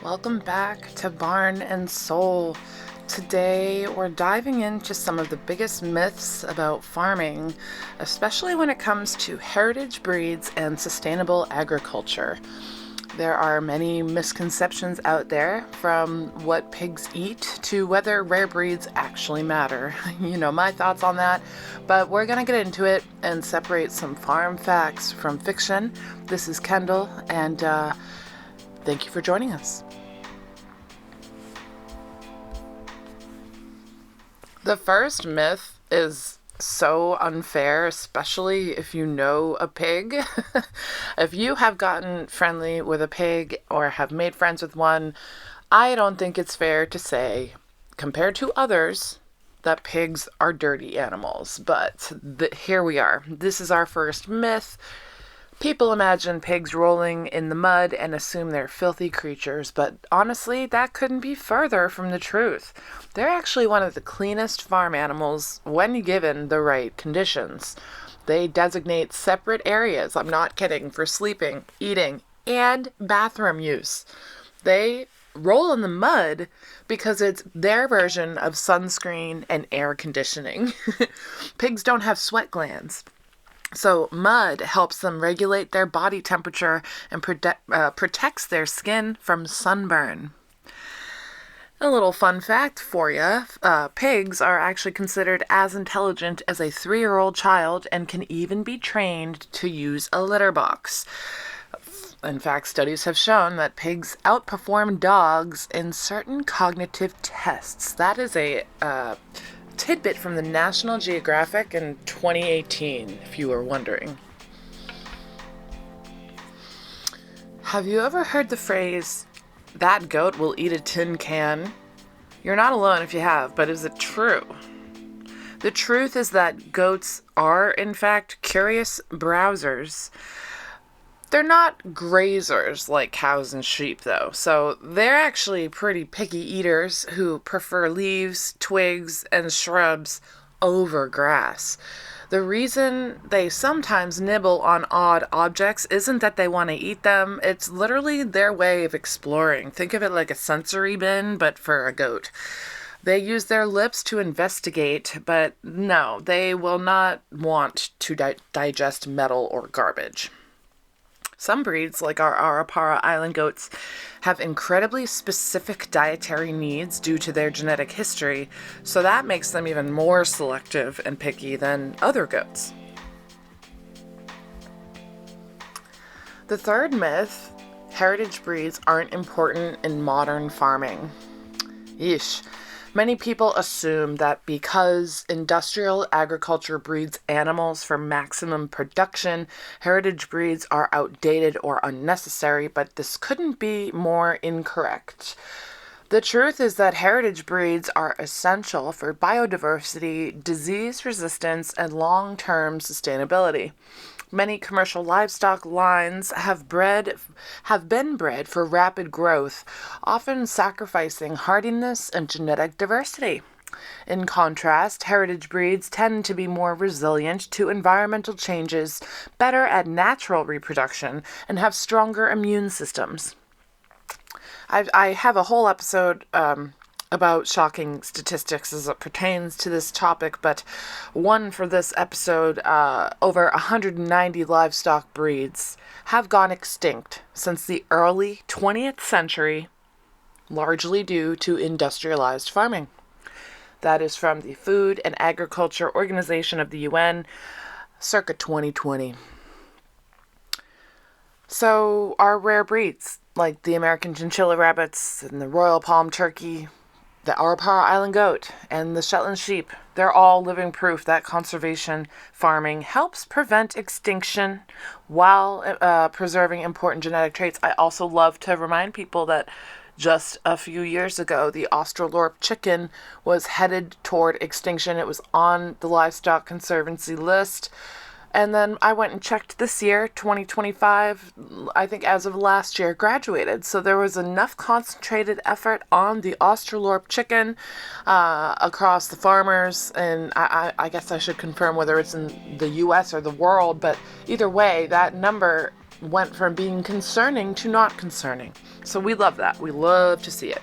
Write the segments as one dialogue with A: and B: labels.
A: Welcome back to Barn and Soul. Today we're diving into some of the biggest myths about farming, especially when it comes to heritage breeds and sustainable agriculture. There are many misconceptions out there, from what pigs eat to whether rare breeds actually matter. You know my thoughts on that, but we're going to get into it and separate some farm facts from fiction. This is Kendall, and thank you for joining us. The first myth is so unfair, especially if you know a pig. If you have gotten friendly with a pig or have made friends with one, I don't think it's fair to say, compared to others, that pigs are dirty animals. But here we are. This is our first myth. People imagine pigs rolling in the mud and assume they're filthy creatures, but honestly, that couldn't be further from the truth. They're actually one of the cleanest farm animals when given the right conditions. They designate separate areas, I'm not kidding, for sleeping, eating, and bathroom use. They roll in the mud because it's their version of sunscreen and air conditioning. Pigs don't have sweat glands. So mud helps them regulate their body temperature and protects their skin from sunburn. A little fun fact for you, pigs are actually considered as intelligent as a 3-year-old child and can even be trained to use a litter box. In fact, studies have shown that pigs outperform dogs in certain cognitive tests. That is a tidbit from the National Geographic in 2018, if you were wondering. Have you ever heard the phrase, "that goat will eat a tin can"? You're not alone if you have, but is it true? The truth is that goats are, in fact, curious browsers. They're not grazers like cows and sheep, though, so they're actually pretty picky eaters who prefer leaves, twigs, and shrubs over grass. The reason they sometimes nibble on odd objects isn't that they want to eat them, it's literally their way of exploring. Think of it like a sensory bin, but for a goat. They use their lips to investigate, but no, they will not want to digest metal or garbage. Some breeds, like our Arapara Island goats, have incredibly specific dietary needs due to their genetic history, so that makes them even more selective and picky than other goats. The third myth, heritage breeds aren't important in modern farming. Yeesh. Many people assume that because industrial agriculture breeds animals for maximum production, heritage breeds are outdated or unnecessary, but this couldn't be more incorrect. The truth is that heritage breeds are essential for biodiversity, disease resistance, and long-term sustainability. Many commercial livestock lines have been bred for rapid growth, often sacrificing hardiness and genetic diversity. In contrast, heritage breeds tend to be more resilient to environmental changes, better at natural reproduction, and have stronger immune systems. I have a whole episode about shocking statistics as it pertains to this topic, but one for this episode, over 190 livestock breeds have gone extinct since the early 20th century, largely due to industrialized farming. That is from the Food and Agriculture Organization of the UN, circa 2020. So our rare breeds, like the American chinchilla rabbits and the Royal Palm turkey, the Arapara Island goat, and the Shetland sheep, they're all living proof that conservation farming helps prevent extinction while preserving important genetic traits. I also love to remind people that just a few years ago, the Australorp chicken was headed toward extinction. It was on the Livestock Conservancy list. And then I went and checked this year, 2025, I think as of last year, graduated. So there was enough concentrated effort on the Australorp chicken across the farmers. And I guess I should confirm whether it's in the U.S. or the world. But either way, that number went from being concerning to not concerning. So we love that. We love to see it.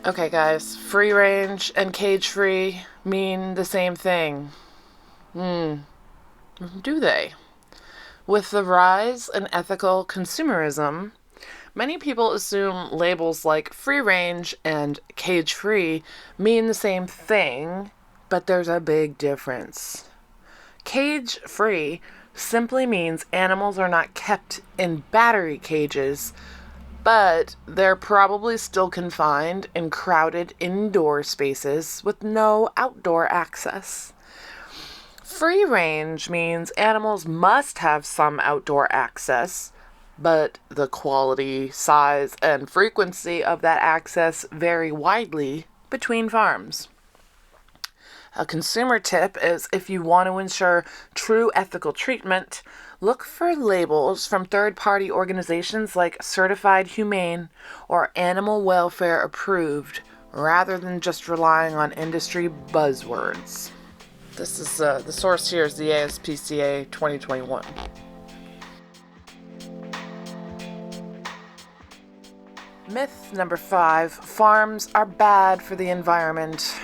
A: Okay, guys, free range and cage free mean the same thing. Do they? With the rise in ethical consumerism, many people assume labels like free range and cage free mean the same thing, but there's a big difference. Cage free simply means animals are not kept in battery cages, but they're probably still confined in crowded indoor spaces with no outdoor access. Free range means animals must have some outdoor access, but the quality, size, and frequency of that access vary widely between farms. A consumer tip is if you want to ensure true ethical treatment, look for labels from third-party organizations like Certified Humane or Animal Welfare Approved, rather than just relying on industry buzzwords. This is the source here is the ASPCA 2021. Myth number 5, farms are bad for the environment.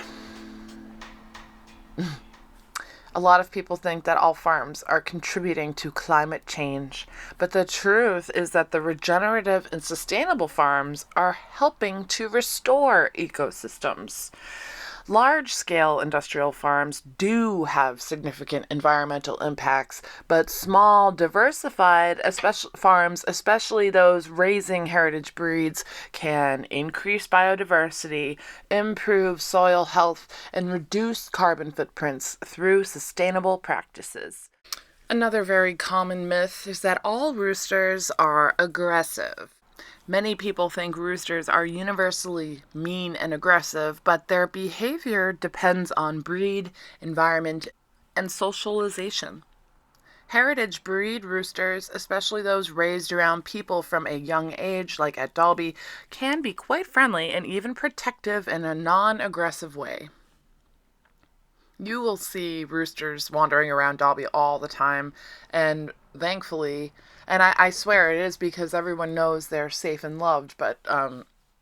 A: A lot of people think that all farms are contributing to climate change, but the truth is that the regenerative and sustainable farms are helping to restore ecosystems. Large-scale industrial farms do have significant environmental impacts, but small, diversified farms, especially those raising heritage breeds, can increase biodiversity, improve soil health, and reduce carbon footprints through sustainable practices. Another very common myth is that all roosters are aggressive. Many people think roosters are universally mean and aggressive, but their behavior depends on breed, environment, and socialization. Heritage breed roosters, especially those raised around people from a young age, like at Dalby, can be quite friendly and even protective in a non-aggressive way. You will see roosters wandering around Dalby all the time, and thankfully, and I swear it is because everyone knows they're safe and loved, but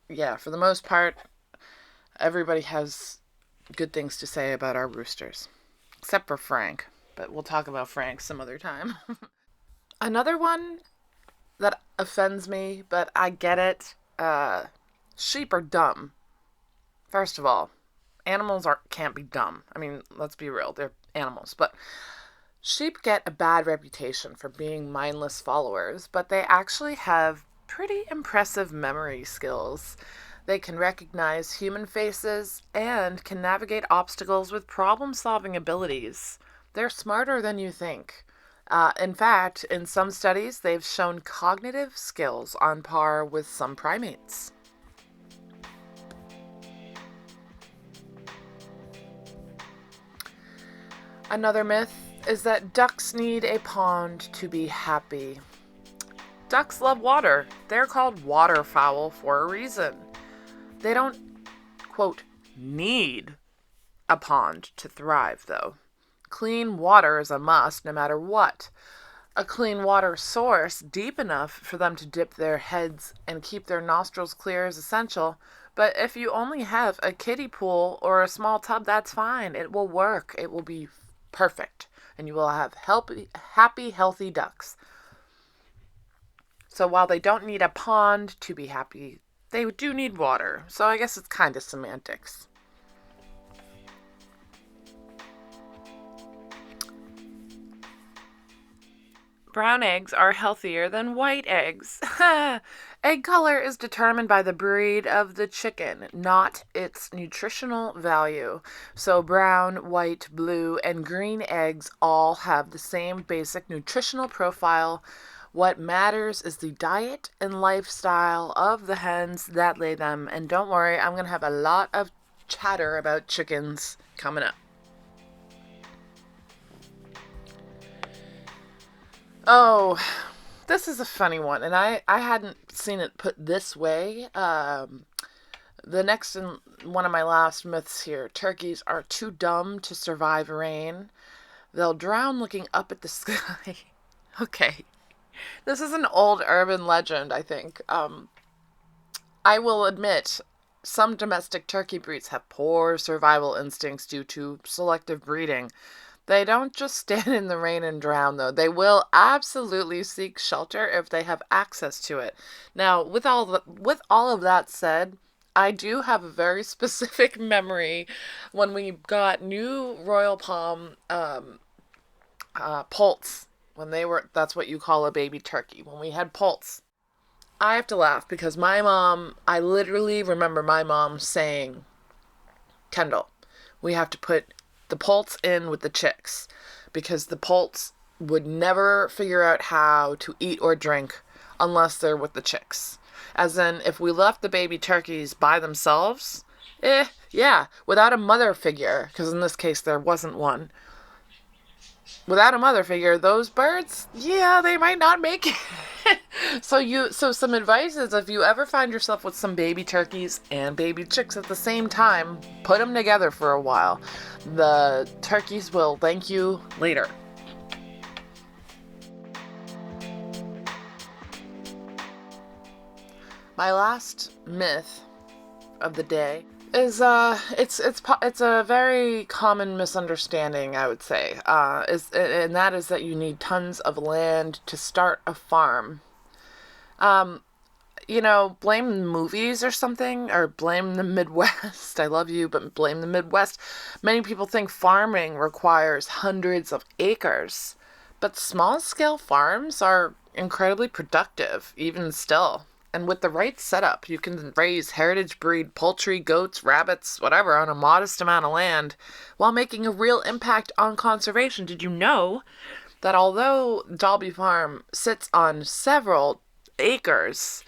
A: yeah, for the most part, everybody has good things to say about our roosters. Except for Frank, but we'll talk about Frank some other time. Another one that offends me, but I get it, sheep are dumb. First of all, animals can't be dumb. I mean, let's be real, they're animals, but sheep get a bad reputation for being mindless followers, but they actually have pretty impressive memory skills. They can recognize human faces and can navigate obstacles with problem-solving abilities. They're smarter than you think. In fact, in some studies, they've shown cognitive skills on par with some primates. Another myth is that ducks need a pond to be happy. Ducks love water. They're called waterfowl for a reason. They don't, quote, need a pond to thrive, though. Clean water is a must no matter what. A clean water source deep enough for them to dip their heads and keep their nostrils clear is essential. But if you only have a kiddie pool or a small tub, that's fine. It will work. It will be perfect. And you will have happy, healthy ducks. So while they don't need a pond to be happy, they do need water. So I guess it's kind of semantics. Brown eggs are healthier than white eggs. Egg color is determined by the breed of the chicken, not its nutritional value. So brown, white, blue, and green eggs all have the same basic nutritional profile. What matters is the diet and lifestyle of the hens that lay them. And don't worry, I'm going to have a lot of chatter about chickens coming up. Oh, this is a funny one, and I hadn't seen it put this way. The next and one of my last myths here: turkeys are too dumb to survive rain. They'll drown looking up at the sky. Okay. This is an old urban legend, I think. I will admit, some domestic turkey breeds have poor survival instincts due to selective breeding. They don't just stand in the rain and drown, though. They will absolutely seek shelter if they have access to it. Now, with all of that said, I do have a very specific memory when we got new Royal Palm poults. That's what you call a baby turkey. When we had poults, I have to laugh because I literally remember my mom saying, Kendall, we have to put the poults in with the chicks because the poults would never figure out how to eat or drink unless they're with the chicks. As in, if we left the baby turkeys by themselves, yeah, without a mother figure, because in this case there wasn't one, without a mother figure, those birds, yeah, they might not make it. So some advice is if you ever find yourself with some baby turkeys and baby chicks at the same time, put them together for a while. The turkeys will thank you later. My last myth of the day is it's a very common misunderstanding, I would say, and that is that you need tons of land to start a farm. Blame the movies or something, or blame the Midwest. I love you, but blame the Midwest. Many people think farming requires hundreds of acres, but small scale farms are incredibly productive, even still. And with the right setup, you can raise heritage breed poultry, goats, rabbits, whatever, on a modest amount of land while making a real impact on conservation. Did you know that although Dalby Farm sits on several acres,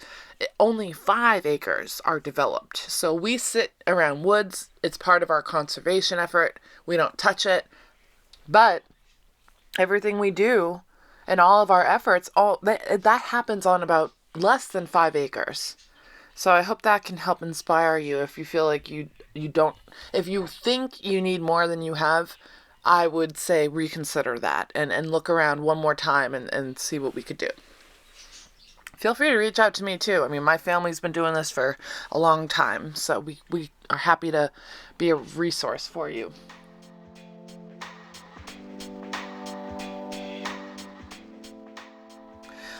A: only 5 acres are developed? So we sit around woods. It's part of our conservation effort. We don't touch it. But everything we do and all of our efforts, all that happens on about less than 5 acres. So I hope that can help inspire you if you feel like you don't, if you think you need more than you have, I would say reconsider that and look around one more time and see what we could do. Feel free to reach out to me too. I mean, my family's been doing this for a long time, so we are happy to be a resource for you.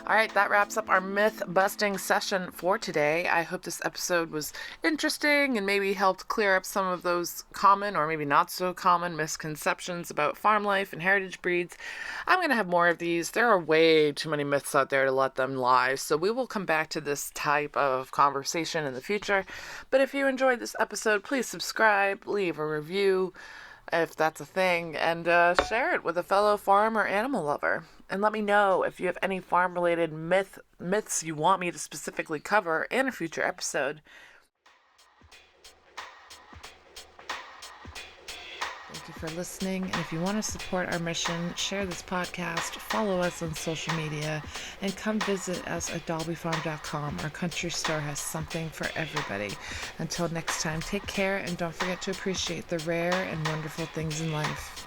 A: All right, that wraps up our myth-busting session for today. I hope this episode was interesting and maybe helped clear up some of those common or maybe not so common misconceptions about farm life and heritage breeds. I'm going to have more of these. There are way too many myths out there to let them lie, so we will come back to this type of conversation in the future. But if you enjoyed this episode, please subscribe, leave a review if that's a thing, and share it with a fellow farm or animal lover. And let me know if you have any farm-related myths you want me to specifically cover in a future episode. Thank you for listening. And if you want to support our mission, share this podcast, follow us on social media, and come visit us at dalbyfarm.com. Our country store has something for everybody. Until next time, take care and don't forget to appreciate the rare and wonderful things in life.